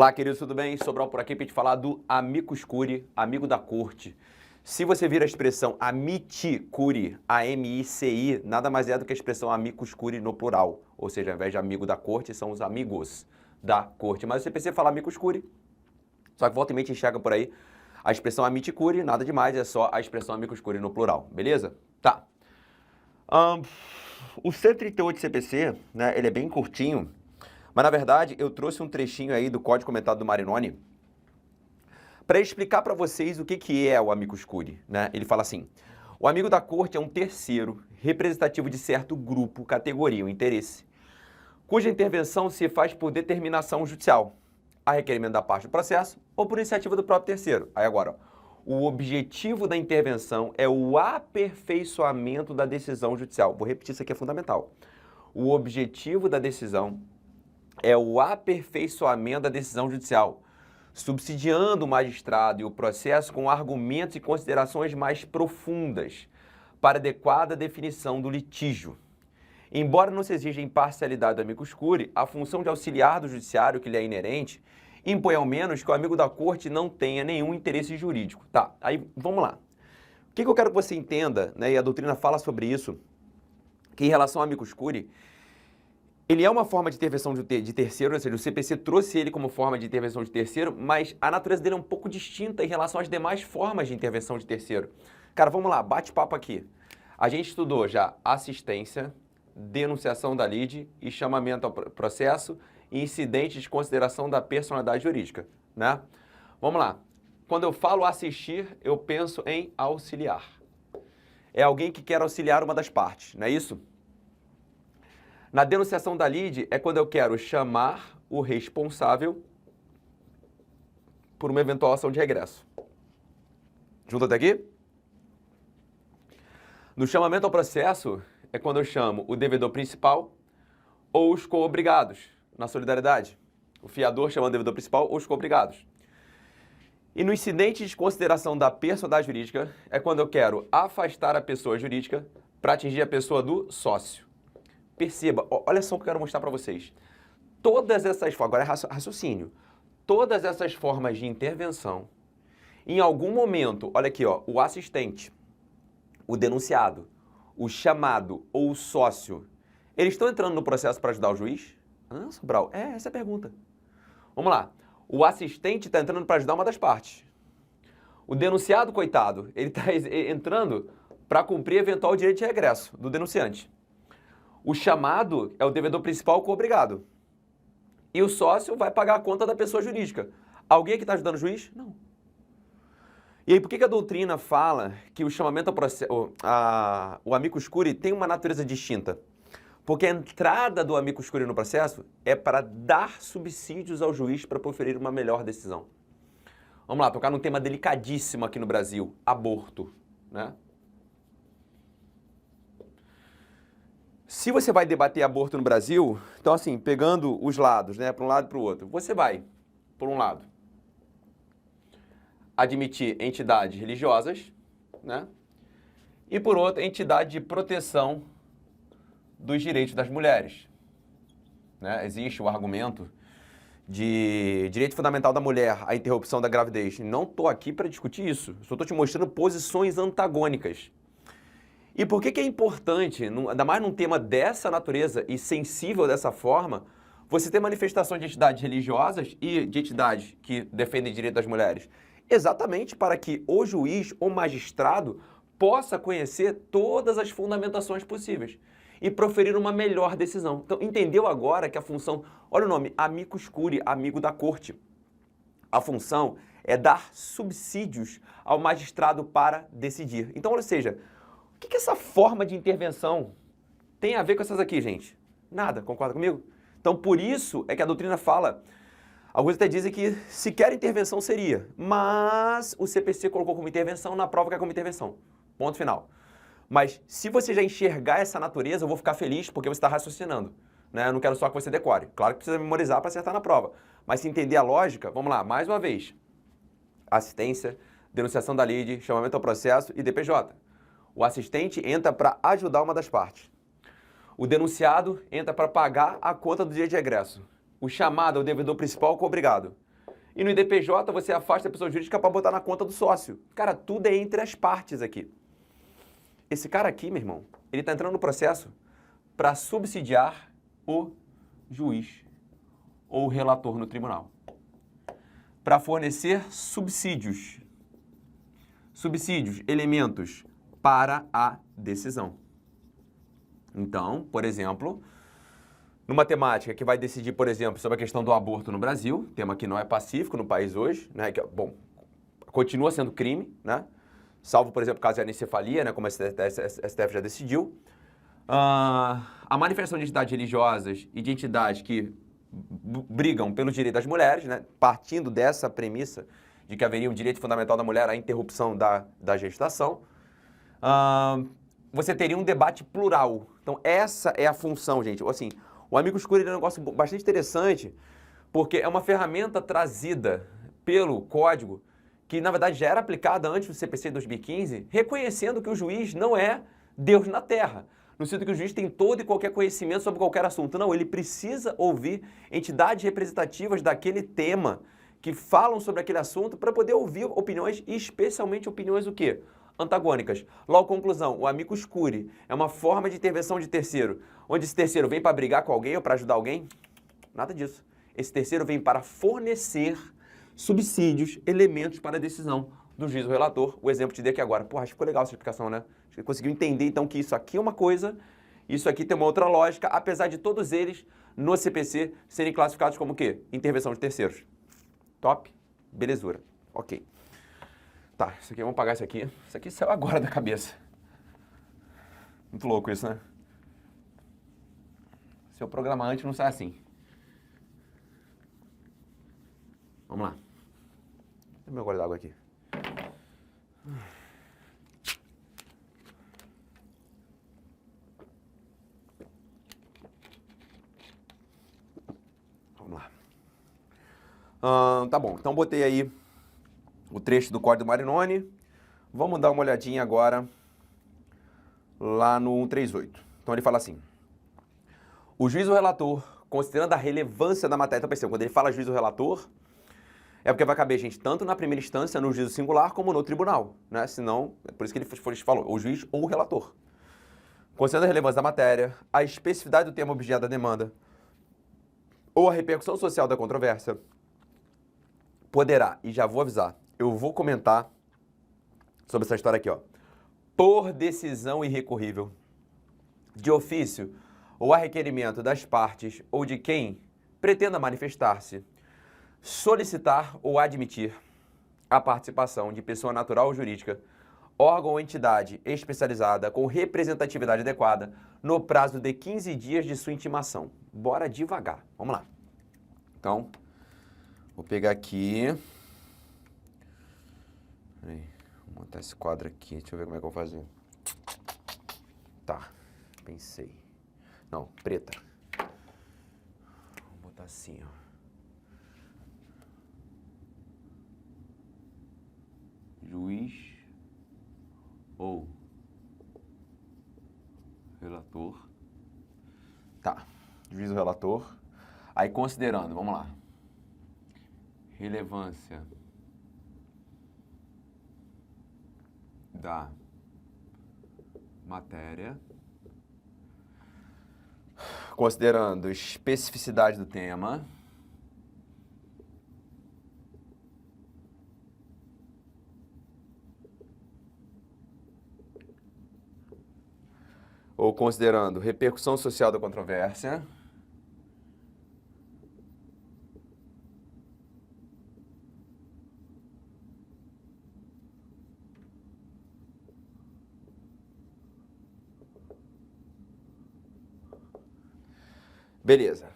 Olá, queridos, tudo bem? Sobral por aqui para te falar do amicus curiae, amigo da corte. Se você vir a expressão amici curiae, A-M-I-C-I, nada mais é do que a expressão amicus curiae no plural. Ou seja, ao invés de amigo da corte, são os amigos da corte. Mas o CPC fala amicus curiae, só que volta e meia enxerga por aí a expressão amici curiae, nada demais, é só a expressão amicus curiae no plural, beleza? Tá. O 138 CPC, né, ele é bem curtinho, mas na verdade eu trouxe um trechinho aí do Código Comentado do Marinoni para explicar para vocês o que é o amicus curiae, né? Ele fala assim: o amigo da corte é um terceiro representativo de certo grupo, categoria ou interesse, cuja intervenção se faz por determinação judicial, a requerimento da parte do processo ou por iniciativa do próprio terceiro. Aí agora, o objetivo da intervenção é o aperfeiçoamento da decisão judicial. Vou repetir, isso aqui é fundamental. O objetivo da decisão é o aperfeiçoamento da decisão judicial, subsidiando o magistrado e o processo com argumentos e considerações mais profundas para adequada definição do litígio. Embora não se exija imparcialidade do amicus curiae, a função de auxiliar do judiciário, que lhe é inerente, impõe ao menos que o amigo da corte não tenha nenhum interesse jurídico. Tá, aí vamos lá. O que eu quero que você entenda, né, e a doutrina fala sobre isso, que em relação ao amicus curiae, ele é uma forma de intervenção de terceiro, ou seja, o CPC trouxe ele como forma de intervenção de terceiro, mas a natureza dele é um pouco distinta em relação às demais formas de intervenção de terceiro. Cara, vamos lá, bate papo aqui. A gente estudou já assistência, denunciação da lide e chamamento ao processo e incidente de consideração da personalidade jurídica, né? Vamos lá. Quando eu falo assistir, eu penso em auxiliar. É alguém que quer auxiliar uma das partes, não é isso? Na denunciação da lide é quando eu quero chamar o responsável por uma eventual ação de regresso. Junto até aqui? No chamamento ao processo é quando eu chamo o devedor principal ou os coobrigados. Na solidariedade, o fiador chama o devedor principal ou os coobrigados. E no incidente de consideração da personalidade jurídica é quando eu quero afastar a pessoa jurídica para atingir a pessoa do sócio. Perceba, olha só o que eu quero mostrar para vocês. Todas essas formas, agora é raciocínio, todas essas formas de intervenção, em algum momento, olha aqui, ó, o assistente, o denunciado, o chamado ou o sócio, eles estão entrando no processo para ajudar o juiz? Ah, Sobral, essa é a pergunta. Vamos lá. O assistente está entrando para ajudar uma das partes. O denunciado, coitado, ele está entrando para cumprir eventual direito de regresso do denunciante. O chamado é o devedor principal coobrigado. E o sócio vai pagar a conta da pessoa jurídica. Alguém que está ajudando o juiz? Não. E aí, por que a doutrina fala que o chamamento ao processo, o amicus curiae tem uma natureza distinta? Porque a entrada do amicus curiae no processo é para dar subsídios ao juiz para proferir uma melhor decisão. Vamos lá, tocar num tema delicadíssimo aqui no Brasil, aborto, né? Se você vai debater aborto no Brasil, então assim, pegando os lados, né, para um lado e para o outro, você vai, por um lado, admitir entidades religiosas, né, e por outro, entidade de proteção dos direitos das mulheres, né? Existe o argumento de direito fundamental da mulher, a interrupção da gravidez. Não estou aqui para discutir isso, só estou te mostrando posições antagônicas. E por que é importante, ainda mais num tema dessa natureza e sensível dessa forma, você ter manifestações de entidades religiosas e de entidades que defendem o direito das mulheres? Exatamente para que o juiz ou magistrado possa conhecer todas as fundamentações possíveis e proferir uma melhor decisão. Então, entendeu agora que a função, olha o nome, amicus curiae, amigo da corte. A função é dar subsídios ao magistrado para decidir. Então, ou seja, o que essa forma de intervenção tem a ver com essas aqui, gente? Nada, concorda comigo? Então, por isso é que a doutrina fala, alguns até dizem que sequer intervenção seria, mas o CPC colocou como intervenção, na prova que é como intervenção. Ponto final. Mas se você já enxergar essa natureza, eu vou ficar feliz porque você está raciocinando, né? Eu não quero só que você decore. Claro que precisa memorizar para acertar na prova. Mas se entender a lógica, vamos lá, mais uma vez. Assistência, denunciação da lide, chamamento ao processo e DPJ. O assistente entra para ajudar uma das partes. O denunciado entra para pagar a conta do direito de regresso. O chamado é o devedor principal coobrigado. E no IDPJ você afasta a pessoa jurídica para botar na conta do sócio. Cara, tudo é entre as partes aqui. Esse cara aqui, meu irmão, ele está entrando no processo para subsidiar o juiz ou o relator no tribunal. Para fornecer subsídios. Subsídios, elementos para a decisão. Então, por exemplo, numa temática que vai decidir, por exemplo, sobre a questão do aborto no Brasil, tema que não é pacífico no país hoje, né? Que, bom, continua sendo crime, né? Salvo, por exemplo, caso de anencefalia, né? Como a STF já decidiu. A manifestação de entidades religiosas e de entidades que brigam pelos direitos das mulheres, né? Partindo dessa premissa de que haveria um direito fundamental da mulher à interrupção da gestação, você teria um debate plural. Então, essa é a função, gente. Assim, o Amicus Curiae é um negócio bastante interessante, porque é uma ferramenta trazida pelo Código, que na verdade já era aplicada antes do CPC de 2015, reconhecendo que o juiz não é Deus na Terra, no sentido que o juiz tem todo e qualquer conhecimento sobre qualquer assunto. Não, ele precisa ouvir entidades representativas daquele tema, que falam sobre aquele assunto, para poder ouvir opiniões, e especialmente opiniões o quê? Antagônicas. Logo, conclusão, o Amicus Curiae é uma forma de intervenção de terceiro, onde esse terceiro vem para brigar com alguém ou para ajudar alguém? Nada disso. Esse terceiro vem para fornecer subsídios, elementos para a decisão do juiz ou relator. O exemplo te dei aqui agora. Porra, acho que ficou legal essa explicação, né? Acho que conseguiu entender, então, que isso aqui é uma coisa, isso aqui tem uma outra lógica, apesar de todos eles, no CPC, serem classificados como o quê? Intervenção de terceiros. Top? Belezura. Ok. Tá, isso aqui, vamos pagar isso aqui. Isso aqui saiu agora da cabeça. Muito louco isso, né? Se eu programar antes, não sai assim. Vamos lá. Tem meu gole d'água aqui. Vamos lá. Tá bom, então botei aí o trecho do Código Marinoni. Vamos dar uma olhadinha agora lá no 138. Então ele fala assim: o juiz ou relator, considerando a relevância da matéria, então perceba, quando ele fala juiz ou relator, é porque vai caber, gente, tanto na primeira instância, no juízo singular, como no tribunal, né? Senão, é por isso que ele falou, o juiz ou o relator. Considerando a relevância da matéria, a especificidade do tema objeto da demanda, ou a repercussão social da controvérsia, poderá, e já vou avisar, eu vou comentar sobre essa história aqui, ó, por decisão irrecorrível, de ofício ou a requerimento das partes ou de quem pretenda manifestar-se, solicitar ou admitir a participação de pessoa natural ou jurídica, órgão ou entidade especializada com representatividade adequada no prazo de 15 dias de sua intimação. Bora devagar. Vamos lá. Então, vou pegar aqui. Vou montar esse quadro aqui. Deixa eu ver como é que eu vou fazer. Tá, pensei. Não, preta. Vou botar assim, ó. Juiz ou relator. Tá, juiz ou relator. Aí considerando, vamos lá, relevância da matéria, considerando especificidade do tema, ou considerando repercussão social da controvérsia, beleza.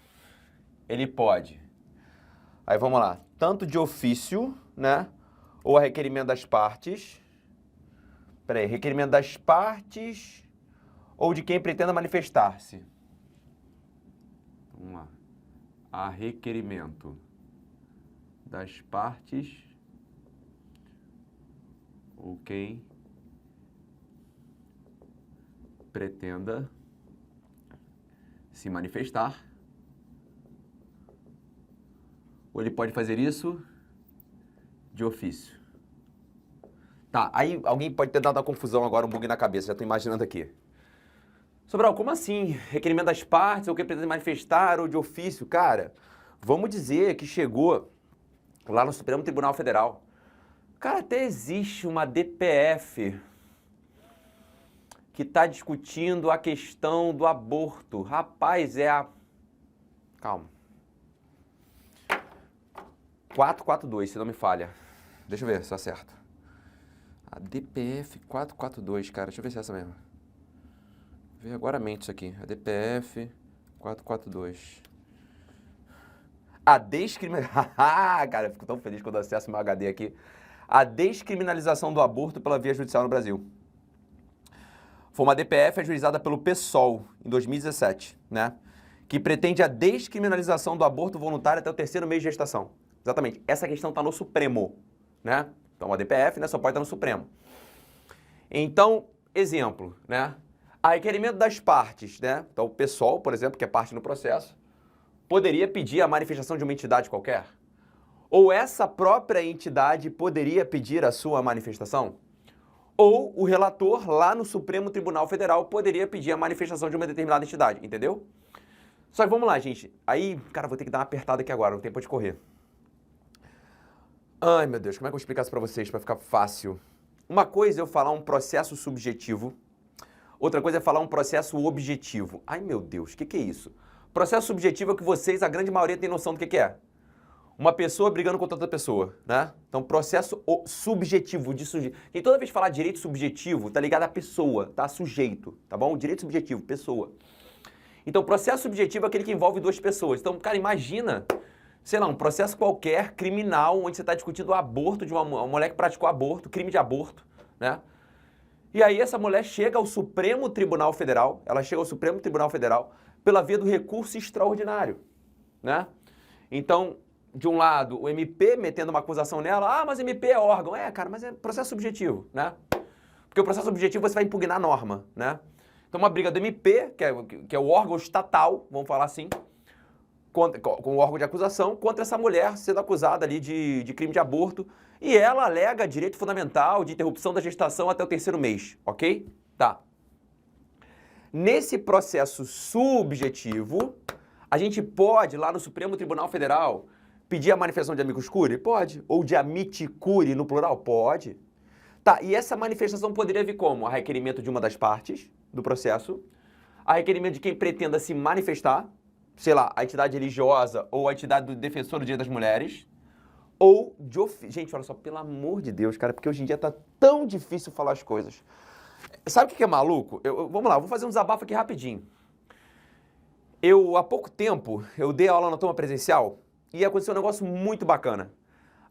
Ele pode. Aí vamos lá. Tanto de ofício, né? Ou a requerimento das partes. Peraí, requerimento das partes ou de quem pretenda manifestar-se. Vamos lá. A requerimento das partes ou quem pretenda se manifestar. Ou ele pode fazer isso de ofício. Tá, aí alguém pode ter dado uma confusão agora, um bug na cabeça, já tô imaginando aqui. Sobral, como assim? Requerimento das partes, ou que pretende manifestar, ou de ofício? Cara, vamos dizer que chegou lá no Supremo Tribunal Federal. Cara, até existe uma DPF que está discutindo a questão do aborto. Rapaz, é a... Calma. 442, se não me falha. Deixa eu ver se eu acerto. A DPF 442, cara. Deixa eu ver se é essa mesmo. Vê agora a mente isso aqui. A DPF 442. A descriminalização... Cara, eu fico tão feliz quando eu acesso meu HD aqui. A descriminalização do aborto pela via judicial no Brasil. Foi uma DPF ajuizada pelo PSOL em 2017, né? Que pretende a descriminalização do aborto voluntário até o 3º mês de gestação. Exatamente. Essa questão está no Supremo, né? Então, a DPF, né, só pode estar no Supremo. Então, exemplo, né? A requerimento das partes, né? Então, o PSOL, por exemplo, que é parte no processo, poderia pedir a manifestação de uma entidade qualquer? Ou essa própria entidade poderia pedir a sua manifestação? Ou o relator lá no Supremo Tribunal Federal poderia pedir a manifestação de uma determinada entidade, entendeu? Só que vamos lá, gente. Aí, cara, vou ter que dar uma apertada aqui agora, não tem tempo de correr. Ai, meu Deus, como é que eu explicar isso pra vocês, pra ficar fácil? Uma coisa é eu falar um processo subjetivo, outra coisa é falar um processo objetivo. Ai, meu Deus, o que é isso? Processo subjetivo é que vocês, a grande maioria, tem noção do que é. Uma pessoa brigando contra outra pessoa, né? Então, processo subjetivo, de sujeito. E toda vez que falar direito subjetivo, tá ligado à pessoa, tá? Sujeito, tá bom? Direito subjetivo, pessoa. Então, processo subjetivo é aquele que envolve duas pessoas. Então, cara, imagina, sei lá, um processo qualquer, criminal, onde você está discutindo o aborto de uma mulher que praticou aborto, crime de aborto, né? E aí essa mulher chega ao Supremo Tribunal Federal, pela via do recurso extraordinário, né? Então, de um lado, o MP metendo uma acusação nela, mas MP é órgão. Cara, mas é processo subjetivo, né? Porque o processo subjetivo você vai impugnar a norma, né? Então, uma briga do MP, que é o órgão estatal, vamos falar assim, com o órgão de acusação, contra essa mulher sendo acusada ali de crime de aborto, e ela alega direito fundamental de interrupção da gestação até o 3º mês, ok? Tá. Nesse processo subjetivo, a gente pode, lá no Supremo Tribunal Federal, pedir a manifestação de amicus curiae? Pode. Ou de amicus curiae no plural? Pode. Tá, e essa manifestação poderia vir como? A requerimento de uma das partes do processo, a requerimento de quem pretenda se manifestar, sei lá, a entidade religiosa ou a entidade do defensor do Dia das Mulheres, ou de ofício. Gente, olha só, pelo amor de Deus, cara, porque hoje em dia tá tão difícil falar as coisas. Sabe o que é maluco? Vamos lá, vou fazer um desabafo aqui rapidinho. Há pouco tempo, eu dei aula na turma presencial e aconteceu um negócio muito bacana.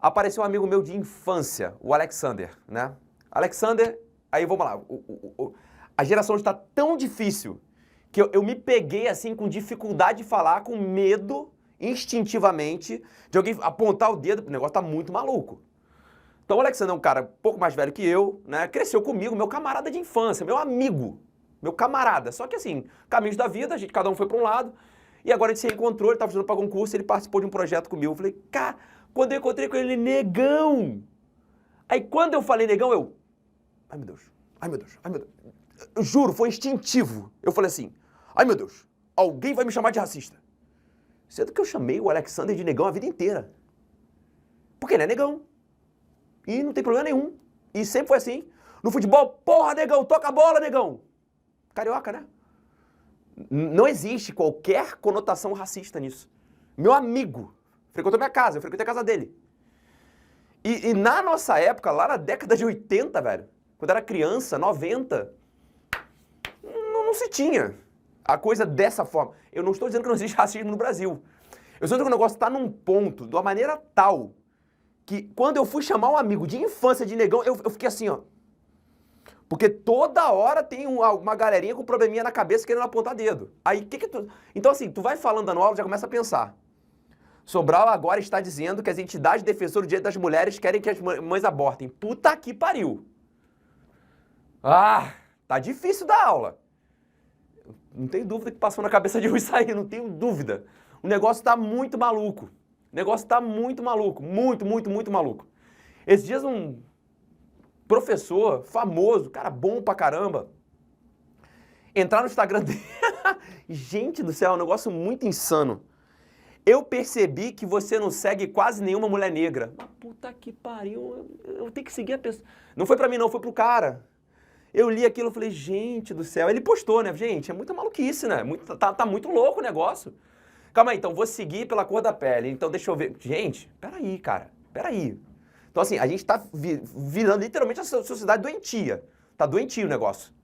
Apareceu um amigo meu de infância, o Alexander, né? Alexander, aí vamos lá, a geração está tão difícil que eu me peguei assim com dificuldade de falar, com medo, instintivamente, de alguém apontar o dedo, o negócio tá muito maluco. Então o Alexander é um cara um pouco mais velho que eu, né? Cresceu comigo, meu camarada de infância, meu amigo, meu camarada. Só que assim, caminhos da vida, cada um foi para um lado, e agora a gente se encontrou, ele estava estudando para concurso, ele participou de um projeto comigo. Eu falei, cara, quando eu encontrei com ele, negão. Aí quando eu falei negão, ai meu Deus, ai meu Deus, ai meu Deus. Eu juro, foi instintivo. Eu falei assim, ai meu Deus, alguém vai me chamar de racista. Sendo que eu chamei o Alexander de negão a vida inteira. Porque ele é negão. E não tem problema nenhum. E sempre foi assim. No futebol, porra, negão, toca a bola, negão. Carioca, né? Não existe qualquer conotação racista nisso. Meu amigo frequentou minha casa, eu frequentei a casa dele. E na nossa época, lá na década de 80, velho, quando era criança, 90, não se tinha a coisa dessa forma. Eu não estou dizendo que não existe racismo no Brasil. Eu estou dizendo que o negócio está num ponto, de uma maneira tal, que quando eu fui chamar um amigo de infância de negão, eu fiquei assim, ó. Porque toda hora tem uma galerinha com probleminha na cabeça querendo apontar dedo. Aí, tu... Então, assim, tu vai falando na aula, já começa a pensar. Sobral agora está dizendo que as entidades defensoras do Direito das Mulheres querem que as mães abortem. Puta que pariu. Ah, tá difícil dar aula. Não tenho dúvida que passou na cabeça de um isso aí, não tenho dúvida. O negócio tá muito maluco. O negócio tá muito maluco. Muito, muito, muito maluco. Esses dias um professor famoso, cara bom pra caramba, entrar no Instagram dele. Gente do céu, é um negócio muito insano. Eu percebi que você não segue quase nenhuma mulher negra. Mas puta que pariu, eu tenho que seguir a pessoa. Não foi pra mim não, foi pro cara. Eu li aquilo e falei, gente do céu. Ele postou, né? Gente, é muita maluquice, né? Tá muito louco o negócio. Calma aí, então vou seguir pela cor da pele. Então deixa eu ver. Gente, peraí, cara. Peraí. Então assim, a gente tá virando literalmente a sociedade doentia. Tá doentio o negócio.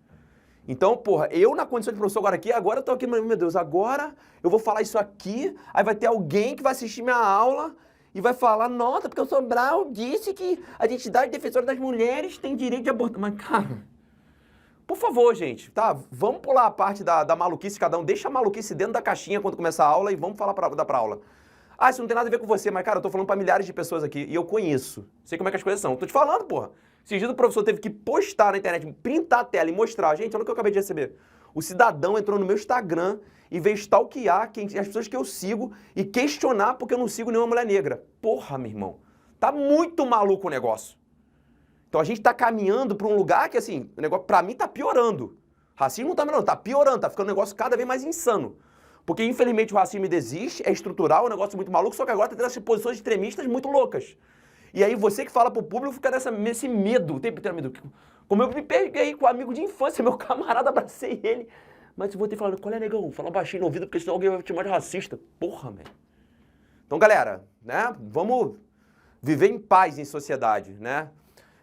Então, porra, eu na condição de professor agora eu tô aqui, meu Deus, agora eu vou falar isso aqui, aí vai ter alguém que vai assistir minha aula e vai falar, nossa, porque o Sobral disse que a entidade defensora das mulheres tem direito de abortar. Mas, cara, por favor, gente, tá? Vamos pular a parte da maluquice, cada um deixa a maluquice dentro da caixinha quando começar a aula e vamos falar da aula. Ah, isso não tem nada a ver com você, mas, cara, eu tô falando pra milhares de pessoas aqui e eu conheço. Sei como é que as coisas são. Tô te falando, porra. Esses dias o professor teve que postar na internet, printar a tela e mostrar. Gente, olha o que eu acabei de receber. O cidadão entrou no meu Instagram e veio stalkear as pessoas que eu sigo e questionar porque eu não sigo nenhuma mulher negra. Porra, meu irmão. Tá muito maluco o negócio. Então a gente tá caminhando pra um lugar que, assim, o negócio pra mim tá piorando. Racismo não tá melhorando, tá piorando, tá ficando um negócio cada vez mais insano. Porque, infelizmente, o racismo ainda existe, é estrutural, é um negócio muito maluco, só que agora tá tendo essas posições extremistas muito loucas. E aí você que fala pro público fica nesse medo, o tempo inteiro medo. Como eu me peguei com um amigo de infância, meu camarada, abracei ele. Mas eu vou ter falado, qual é, negão? Fala baixinho no ouvido, porque senão alguém vai te chamar de racista. Porra, velho. Então, galera, né, vamos viver em paz em sociedade, né?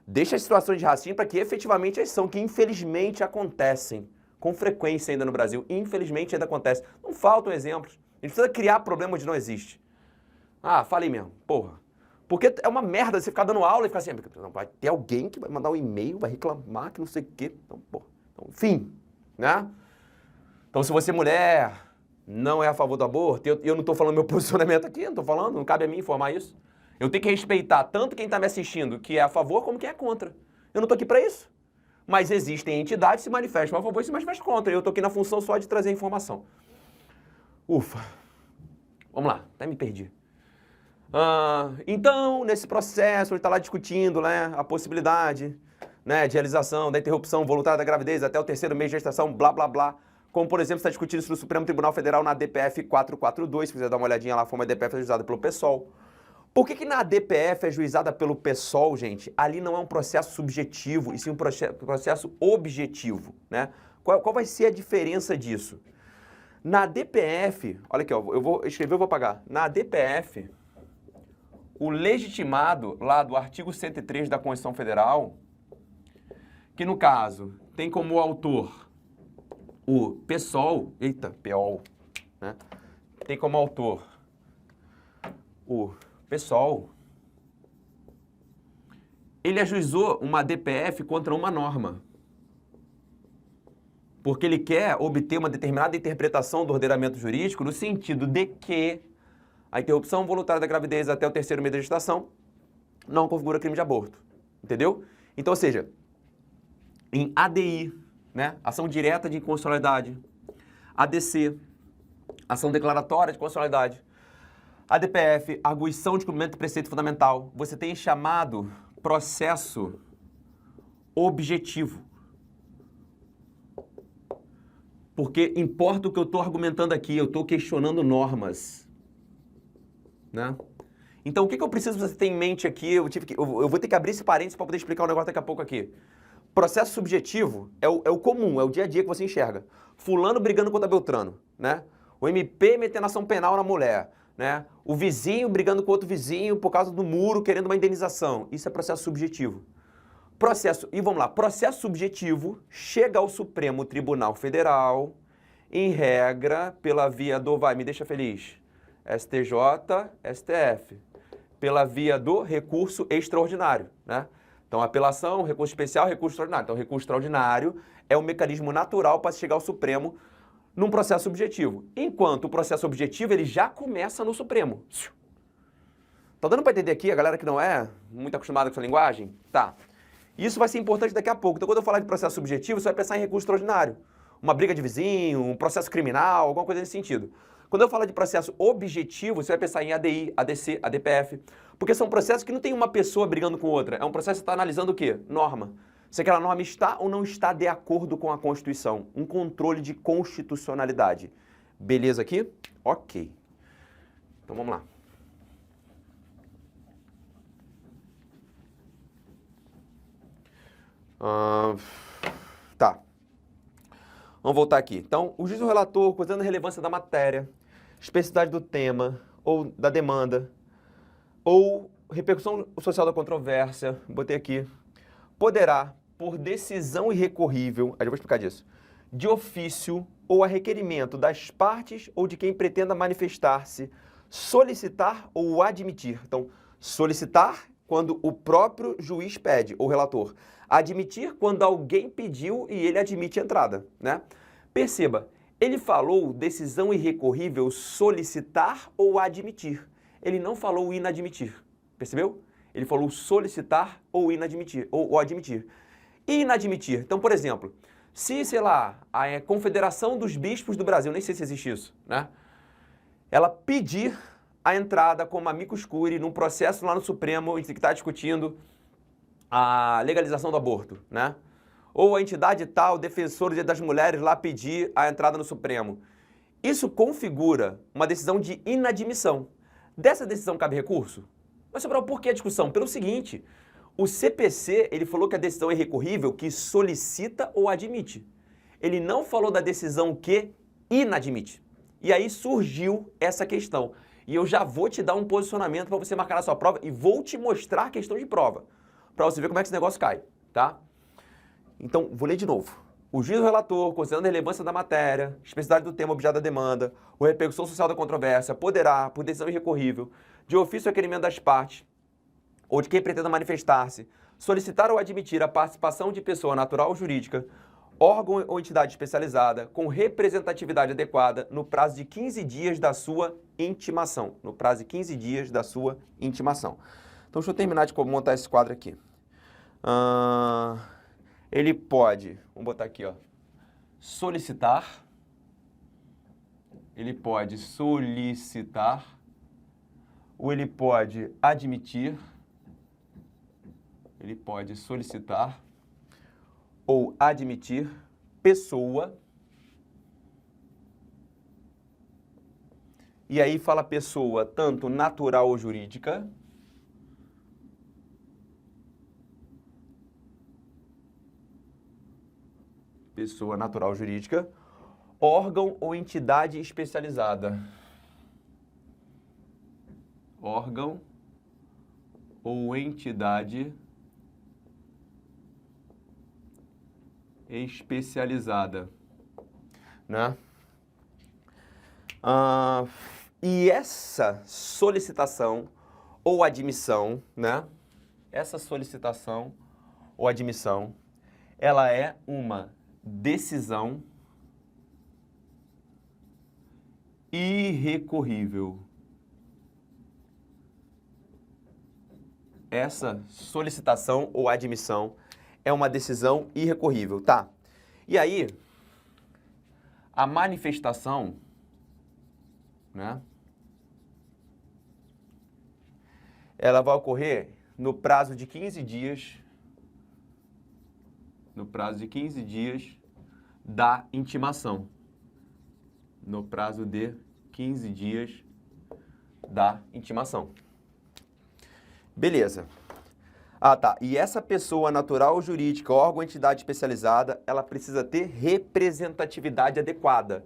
Deixa as situações de racismo para que efetivamente elas são, que infelizmente acontecem. Com frequência ainda no Brasil, infelizmente ainda acontece. Não faltam exemplos. A gente precisa criar problema onde não existe. Ah, falei mesmo, porra. Porque é uma merda você ficar dando aula e ficar assim, não, vai ter alguém que vai mandar um e-mail, vai reclamar, que não sei o quê. Então, porra. Então, enfim, né? Então, se você mulher não é a favor do aborto, eu não estou falando meu posicionamento aqui, não estou falando, não cabe a mim informar isso. Eu tenho que respeitar tanto quem está me assistindo, que é a favor, como quem é contra. Eu não estou aqui para isso. Mas existem entidades que se manifestam a favor e se manifestam contra. Eu estou aqui na função só de trazer informação. Ufa. Vamos lá, até me perdi. Então, nesse processo, ele está lá discutindo, né, a possibilidade, né, de realização da interrupção voluntária da gravidez até o 3º mês de gestação, blá, blá, blá. Como, por exemplo, está discutindo isso no Supremo Tribunal Federal na DPF 442, se quiser dar uma olhadinha lá, foi uma DPF ajuizada pelo PSOL. Por que na DPF é juizada pelo PSOL, gente? Ali não é um processo subjetivo, e sim um processo objetivo, né? Qual vai ser a diferença disso? Na DPF, olha aqui, ó, eu vou escrever, eu vou apagar. Na DPF, o legitimado lá do artigo 103 da Constituição Federal, que no caso tem como autor o PSOL, POL, né? Tem como autor o PSOL, ele ajuizou uma DPF contra uma norma. Porque ele quer obter uma determinada interpretação do ordenamento jurídico no sentido de que a interrupção voluntária da gravidez até o 3º mês da gestação não configura crime de aborto. Entendeu? Então, ou seja, em ADI, né, ação direta de inconstitucionalidade, ADC, ação declaratória de constitucionalidade, ADPF, arguição de cumprimento de preceito fundamental, você tem chamado processo objetivo. Porque importa o que eu estou argumentando aqui, eu estou questionando normas. Né? Então, o que eu preciso você ter em mente aqui? Eu vou ter que abrir esse parênteses para poder explicar um negócio daqui a pouco aqui. Processo subjetivo é o comum, é o dia a dia que você enxerga. Fulano brigando contra Beltrano, né? O MP metendo ação penal na mulher, né? O vizinho brigando com outro vizinho por causa do muro, querendo uma indenização. Isso é processo subjetivo. Processo subjetivo chega ao Supremo Tribunal Federal, em regra, pela via do, me deixa feliz, STJ, STF, pela via do recurso extraordinário, né? Então, apelação, recurso especial, recurso extraordinário. Então, recurso extraordinário é um mecanismo natural para chegar ao Supremo num processo subjetivo. Enquanto o processo objetivo, ele já começa no Supremo. Tá dando para entender aqui, a galera que não é muito acostumada com essa linguagem? Tá. Isso vai ser importante daqui a pouco. Então, quando eu falar de processo subjetivo, você vai pensar em recurso extraordinário. Uma briga de vizinho, um processo criminal, alguma coisa nesse sentido. Quando eu falo de processo objetivo, você vai pensar em ADI, ADC, ADPF, porque são processos que não tem uma pessoa brigando com outra. É um processo que está analisando o quê? Norma. Se aquela norma está ou não está de acordo com a Constituição. Um controle de constitucionalidade. Beleza aqui? Ok. Então vamos lá. Tá. Vamos voltar aqui. Então, o juiz ou relator, considerando a relevância da matéria, especificidade do tema ou da demanda, ou repercussão social da controvérsia, botei aqui, poderá, por decisão irrecorrível, aí eu vou explicar disso, de ofício ou a requerimento das partes ou de quem pretenda manifestar-se, solicitar ou admitir. Então, solicitar quando o próprio juiz pede, ou relator. Admitir quando alguém pediu e ele admite a entrada, né? Perceba, ele falou decisão irrecorrível solicitar ou admitir. Ele não falou inadmitir, percebeu? Ele falou solicitar ou inadmitir, ou admitir. Inadmitir, então, por exemplo, se, sei lá, a Confederação dos Bispos do Brasil, nem sei se existe isso, né? Ela pedir a entrada como amicus curiae num processo lá no Supremo que está discutindo a legalização do aborto, né? Ou a entidade tal, defensora das mulheres, lá pedir a entrada no Supremo. Isso configura uma decisão de inadmissão. Dessa decisão cabe recurso? Mas, Sobral, por que a discussão? Pelo seguinte, o CPC, ele falou que a decisão é recorrível que solicita ou admite. Ele não falou da decisão que inadmite. E aí surgiu essa questão. E eu já vou te dar um posicionamento para você marcar na sua prova e vou te mostrar a questão de prova, para você ver como é que esse negócio cai, tá? Então, vou ler de novo. O juiz ou relator, considerando a relevância da matéria, especificidade do tema objeto da demanda, ou repercussão social da controvérsia, poderá, por decisão irrecorrível, de ofício ou requerimento das partes, ou de quem pretenda manifestar-se, solicitar ou admitir a participação de pessoa natural ou jurídica, órgão ou entidade especializada, com representatividade adequada, no prazo de 15 dias da sua intimação. No prazo de 15 dias da sua intimação. Então, deixa eu terminar de montar esse quadro aqui. Ele pode, vamos botar aqui, ó, solicitar. Ele pode solicitar. Ou ele pode admitir. Ele pode solicitar ou admitir pessoa. E aí fala pessoa tanto natural ou jurídica. Pessoa natural ou jurídica. Órgão ou entidade especializada. Órgão ou entidade especializada, né? E essa solicitação ou admissão, né? Essa solicitação ou admissão, ela é uma decisão irrecorrível. Essa solicitação ou admissão é uma decisão irrecorrível, tá? E aí, a manifestação, né? Ela vai ocorrer no prazo de 15 dias, no prazo de 15 dias da intimação. No prazo de 15 dias da intimação. Beleza. Tá. E essa pessoa natural ou jurídica, órgão ou entidade especializada, ela precisa ter representatividade adequada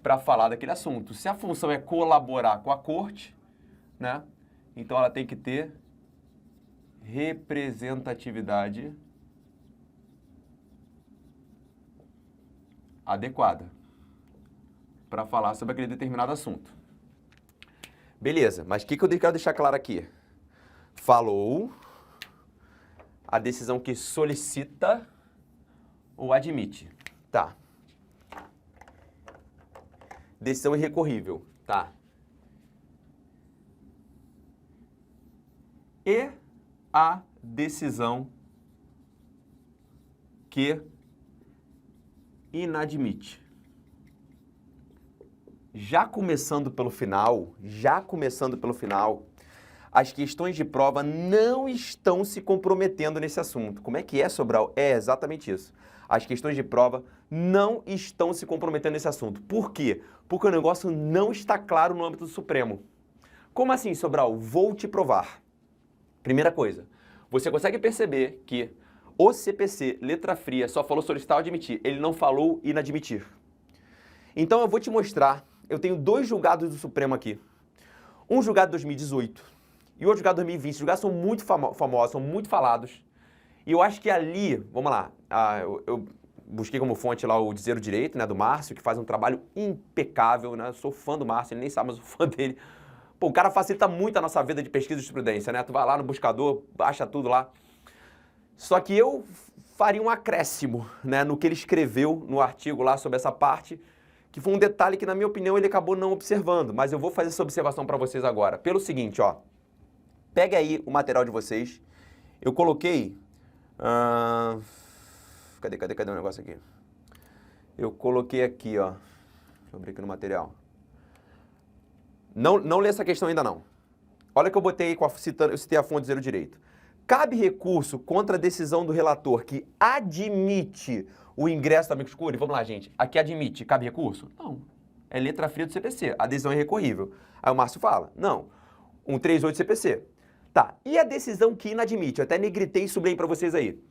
para falar daquele assunto. Se a função é colaborar com a corte, né? Então ela tem que ter representatividade adequada para falar sobre aquele determinado assunto. Beleza, mas o que eu quero deixar claro aqui? Falou a decisão que solicita ou admite. Tá. Decisão irrecorrível. Tá. E a decisão que inadmite. já começando pelo final, as questões de prova não estão se comprometendo nesse assunto. Como é que é, Sobral? É exatamente isso. As questões de prova não estão se comprometendo nesse assunto. Por quê? Porque o negócio não está claro no âmbito do Supremo. Como assim, Sobral? Vou te provar. Primeira coisa, você consegue perceber que o CPC, letra fria, só falou solicitar ou admitir. Ele não falou inadmitir. Então eu vou te mostrar, eu tenho 2 julgados do Supremo aqui. Um julgado de 2018 e outro julgado de 2020. Os julgados são muito famosos, são muito falados. E eu acho que ali, vamos lá, eu busquei como fonte lá o Dizer o Direito, né, do Márcio, que faz um trabalho impecável, né? Eu sou fã do Márcio, ele nem sabe, mas eu sou fã dele. Pô, o cara facilita muito a nossa vida de pesquisa de jurisprudência, né? Tu vai lá no buscador, baixa tudo lá. Só que eu faria um acréscimo, né, no que ele escreveu no artigo lá sobre essa parte, que foi um detalhe que, na minha opinião, ele acabou não observando. Mas eu vou fazer essa observação para vocês agora. Pelo seguinte, ó. Pega aí o material de vocês. Eu coloquei... Cadê o negócio aqui? Eu coloquei aqui, ó. Deixa eu abrir aqui no material. Não lê essa questão ainda não. Olha que eu botei aí, eu citei a fonte Zero Direito. Cabe recurso contra a decisão do relator que admite o ingresso do amicus curiae? Vamos lá, gente. Aqui admite, cabe recurso? Não. É letra fria do CPC. A decisão é irrecorrível. Aí o Márcio fala, não. 138 CPC. Tá. E a decisão que inadmite? Eu até negritei e sublinhei para vocês aí.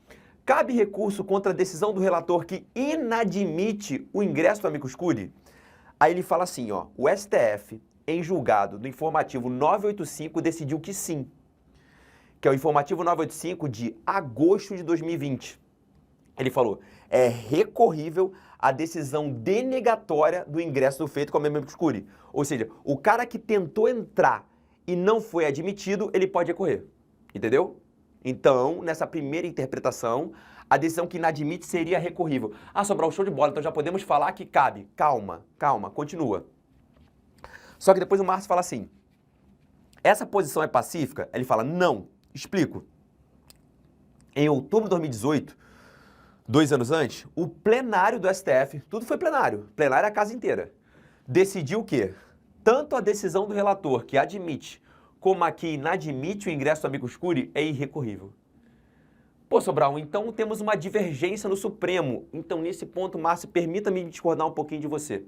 Cabe recurso contra a decisão do relator que inadmite o ingresso do amicus curiae? Aí ele fala assim, ó. O STF, em julgado do informativo 985, decidiu que sim. Que é o informativo 985 de agosto de 2020. Ele falou, é recorrível a decisão denegatória do ingresso do feito com a amicus curiae. Ou seja, o cara que tentou entrar e não foi admitido, ele pode recorrer. Entendeu? Então, nessa primeira interpretação, a decisão que inadmite seria recorrível. Ah, Sobral, show de bola, então já podemos falar que cabe. Calma, continua. Só que depois o Márcio fala assim, essa posição é pacífica? Ele fala, não. Explico. Em outubro de 2018, 2 anos antes, o plenário do STF, tudo foi plenário a casa inteira, decidiu que tanto a decisão do relator que admite, como a que inadmite o ingresso do amicus curiae é irrecorrível. Pô, Sobral, então temos uma divergência no Supremo. Então, nesse ponto, Márcio, permita-me discordar um pouquinho de você.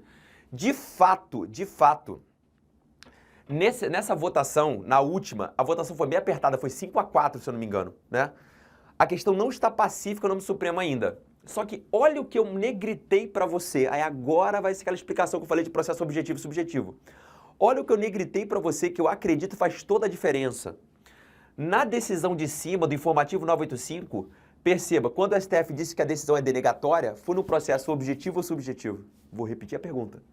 De fato, nessa votação, na última, a votação foi bem apertada, foi 5-4, se eu não me engano, né? A questão não está pacífica no âmbito Supremo ainda. Só que olha o que eu negritei para você. Aí agora vai ser aquela explicação que eu falei de processo objetivo e subjetivo. Olha o que eu negritei para você, que eu acredito faz toda a diferença. Na decisão de cima do informativo 985, perceba, quando o STF disse que a decisão é denegatória, foi no processo objetivo ou subjetivo? Vou repetir a pergunta.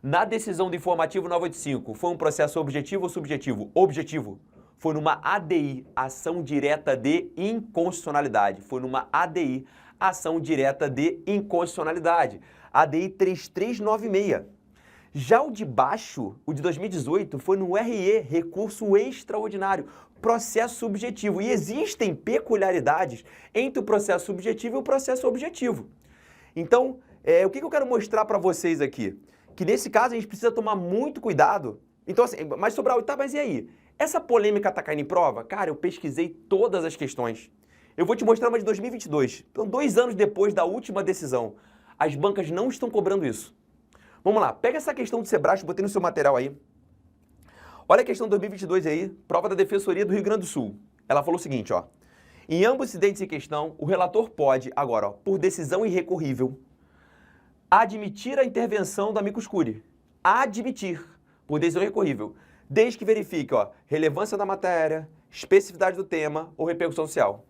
Na decisão do informativo 985, foi um processo objetivo ou subjetivo? Objetivo. Foi numa ADI, ação direta de inconstitucionalidade. Foi numa ADI, ação direta de inconstitucionalidade. ADI 3396. Já o de baixo, o de 2018, foi no RE, recurso extraordinário, processo subjetivo. E existem peculiaridades entre o processo subjetivo e o processo objetivo. Então, o que eu quero mostrar para vocês aqui? Que nesse caso a gente precisa tomar muito cuidado. Então, assim, mas Sobral, tá, mas e aí? Essa polêmica tá caindo em prova? Cara, eu pesquisei todas as questões. Eu vou te mostrar uma de 2022. Então, 2 anos depois da última decisão. As bancas não estão cobrando isso. Vamos lá, pega essa questão do Sebrasco, botei no seu material aí. Olha a questão de 2022 aí, prova da Defensoria do Rio Grande do Sul. Ela falou o seguinte, ó. Em ambos os incidentes em questão, o relator pode, agora, ó, por decisão irrecorrível, admitir a intervenção do amicus curiae. Admitir, por decisão irrecorrível. Desde que verifique, ó, relevância da matéria, especificidade do tema ou repercussão social.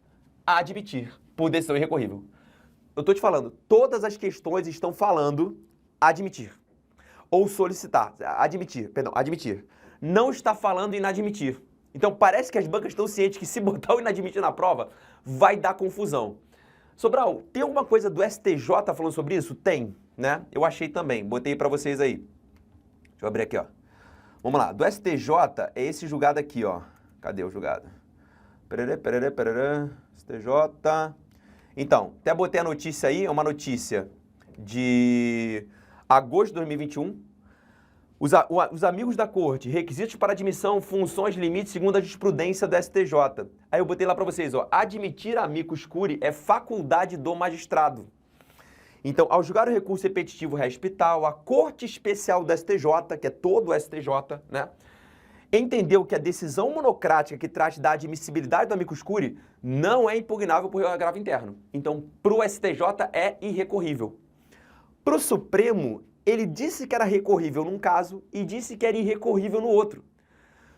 Admitir, por decisão irrecorrível. Eu tô te falando, todas as questões estão falando admitir. Ou solicitar, admitir. Não está falando inadmitir. Então parece que as bancas estão cientes que se botar o inadmitir na prova, vai dar confusão. Sobral, tem alguma coisa do STJ falando sobre isso? Tem, né? Eu achei também, botei para vocês aí. Deixa eu abrir aqui, ó. Vamos lá, do STJ é esse julgado aqui, ó. Cadê o julgado? STJ. Então, até botei a notícia aí, é uma notícia de agosto de 2021. Os amigos da corte, requisitos para admissão, funções, limites, segundo a jurisprudência do STJ. Aí eu botei lá para vocês, ó, admitir amicus curiae é faculdade do magistrado. Então, ao julgar o recurso repetitivo respital, a Corte Especial do STJ, que é todo o STJ, né, entendeu que a decisão monocrática que trata da admissibilidade do amicus curiae não é impugnável por agravo interno. Então, para o STJ é irrecorrível. Para o Supremo, ele disse que era recorrível num caso e disse que era irrecorrível no outro.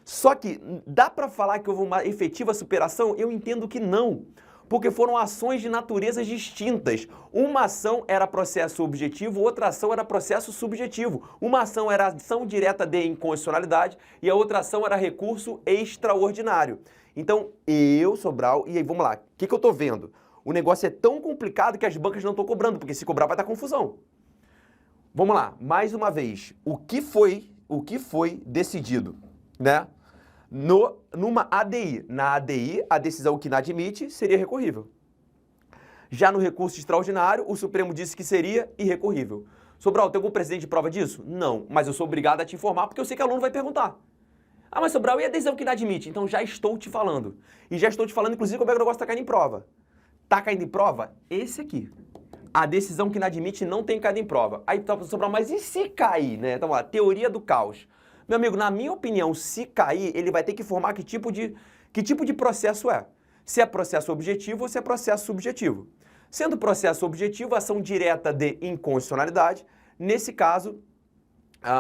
Só que dá para falar que houve uma efetiva superação? Eu entendo que não, porque foram ações de naturezas distintas. Uma ação era processo objetivo, outra ação era processo subjetivo. Uma ação era ação direta de inconstitucionalidade e a outra ação era recurso extraordinário. Então, eu, Sobral, e aí vamos lá, o que eu estou vendo? O negócio é tão complicado que as bancas não estão cobrando, porque se cobrar vai dar confusão. Vamos lá, mais uma vez, o que foi decidido, né? Numa ADI. Na ADI, a decisão que inadmite seria recorrível. Já no recurso extraordinário, o Supremo disse que seria irrecorrível. Sobral, tem algum precedente de prova disso? Não, mas eu sou obrigado a te informar porque eu sei que o aluno vai perguntar. Ah, mas Sobral, e a decisão que inadmite? Então já estou te falando. E já estou te falando, inclusive, como é que o negócio está caindo em prova. Está caindo em prova? Esse aqui. A decisão que inadmite não tem caído em prova. Aí tá Sobral, mas e se cair, né? Então, lá, teoria do caos. Meu amigo, na minha opinião, se cair, ele vai ter que informar que tipo de processo é. Se é processo objetivo ou se é processo subjetivo. Sendo processo objetivo, ação direta de inconstitucionalidade, nesse caso,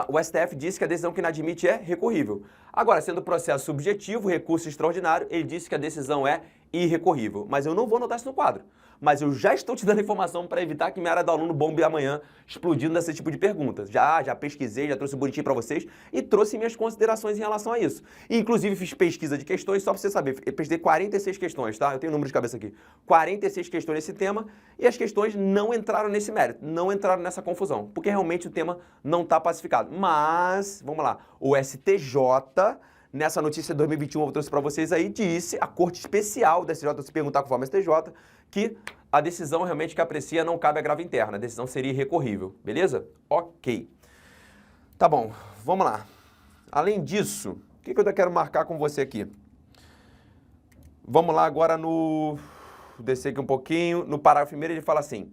o STF disse que a decisão que inadmite é recorrível. Agora, sendo processo subjetivo, recurso extraordinário, ele disse que a decisão é irrecorrível. Mas eu não vou anotar isso no quadro. Mas eu já estou te dando informação para evitar que minha área do aluno bombe amanhã explodindo nesse tipo de perguntas. Já pesquisei, já trouxe bonitinho para vocês e trouxe minhas considerações em relação a isso. Inclusive fiz pesquisa de questões, só para você saber, eu pesquisei 46 questões, tá? Eu tenho o número de cabeça aqui. 46 questões nesse tema e as questões não entraram nesse mérito, não entraram nessa confusão, porque realmente o tema não está pacificado. Mas, vamos lá, o STJ... Nessa notícia de 2021, eu trouxe para vocês aí, disse a Corte Especial da STJ, se perguntar conforme a STJ, que a decisão realmente que aprecia não cabe agravo interno, a decisão seria irrecorrível, beleza? Ok. Tá bom, vamos lá. Além disso, o que eu ainda quero marcar com você aqui? Vamos lá agora no... descer aqui um pouquinho, no parágrafo primeiro ele fala assim,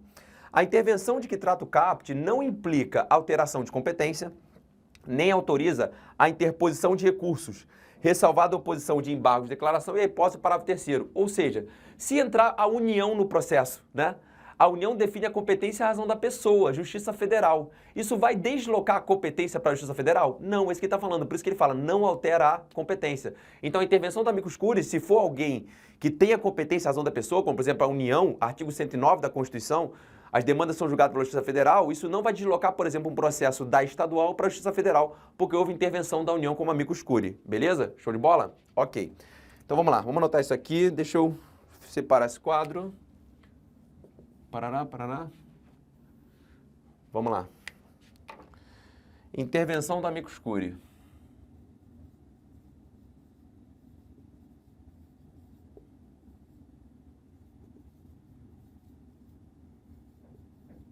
a intervenção de que trata o caput não implica alteração de competência, nem autoriza a interposição de recursos, ressalvada a oposição de embargos de declaração e a hipótese do parágrafo terceiro. Ou seja, se entrar a união no processo, né? A união define a competência e a razão da pessoa, Justiça Federal. Isso vai deslocar a competência para a Justiça Federal? Não, é isso que ele está falando. Por isso que ele fala, não altera a competência. Então, a intervenção do amicus curiae, se for alguém que tenha competência e razão da pessoa, como, por exemplo, a união, artigo 109 da Constituição, as demandas são julgadas pela Justiça Federal, isso não vai deslocar, por exemplo, um processo da estadual para a Justiça Federal, porque houve intervenção da União como amicus curiae. Beleza? Show de bola? Ok. Então vamos lá, vamos anotar isso aqui. Deixa eu separar esse quadro. Parará. Vamos lá. Intervenção do amicus curiae.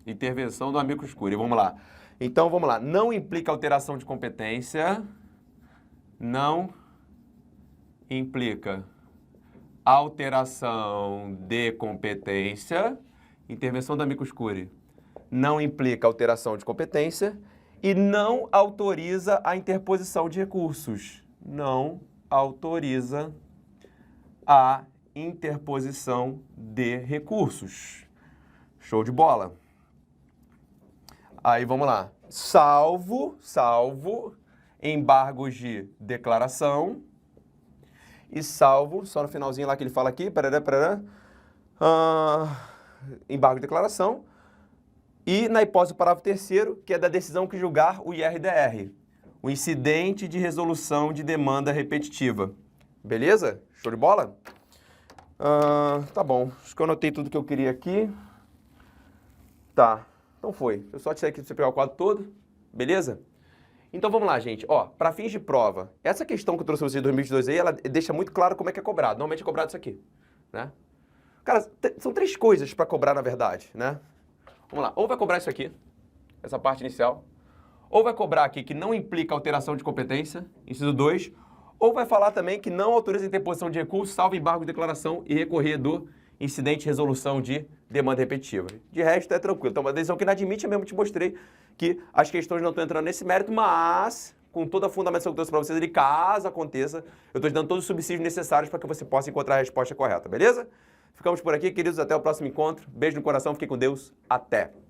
Intervenção do amicus curiae, vamos lá. Então, vamos lá. Não implica alteração de competência. Não implica alteração de competência. Intervenção do amicus curiae. Não implica alteração de competência e não autoriza a interposição de recursos. Não autoriza a interposição de recursos. Show de bola. Aí vamos lá, salvo embargos de declaração e salvo, só no finalzinho lá que ele fala aqui, embargo de declaração e na hipótese do parágrafo terceiro, que é da decisão que julgar o IRDR, o incidente de resolução de demanda repetitiva. Beleza? Show de bola? Tá bom, acho que eu anotei tudo que eu queria aqui. Tá. Então foi. Eu só tirei aqui para você pegar o quadro todo, beleza? Então vamos lá, gente. Ó, para fins de prova, essa questão que eu trouxe para vocês de 2022 aí, ela deixa muito claro como é que é cobrado. Normalmente é cobrado isso aqui, né? Cara, são três coisas para cobrar, na verdade, né? Vamos lá. Ou vai cobrar isso aqui, essa parte inicial, ou vai cobrar aqui que não implica alteração de competência, inciso 2, ou vai falar também que não autoriza a interposição de recurso, salvo embargo de declaração e recorrer do incidente de resolução de demanda repetitiva. De resto, é tranquilo. Então, uma decisão que inadmite, eu mesmo te mostrei que as questões não estão entrando nesse mérito, mas com toda a fundamentação que eu trouxe para vocês ali, caso aconteça, eu estou te dando todos os subsídios necessários para que você possa encontrar a resposta correta, beleza? Ficamos por aqui, queridos. Até o próximo encontro. Beijo no coração, fiquem com Deus. Até!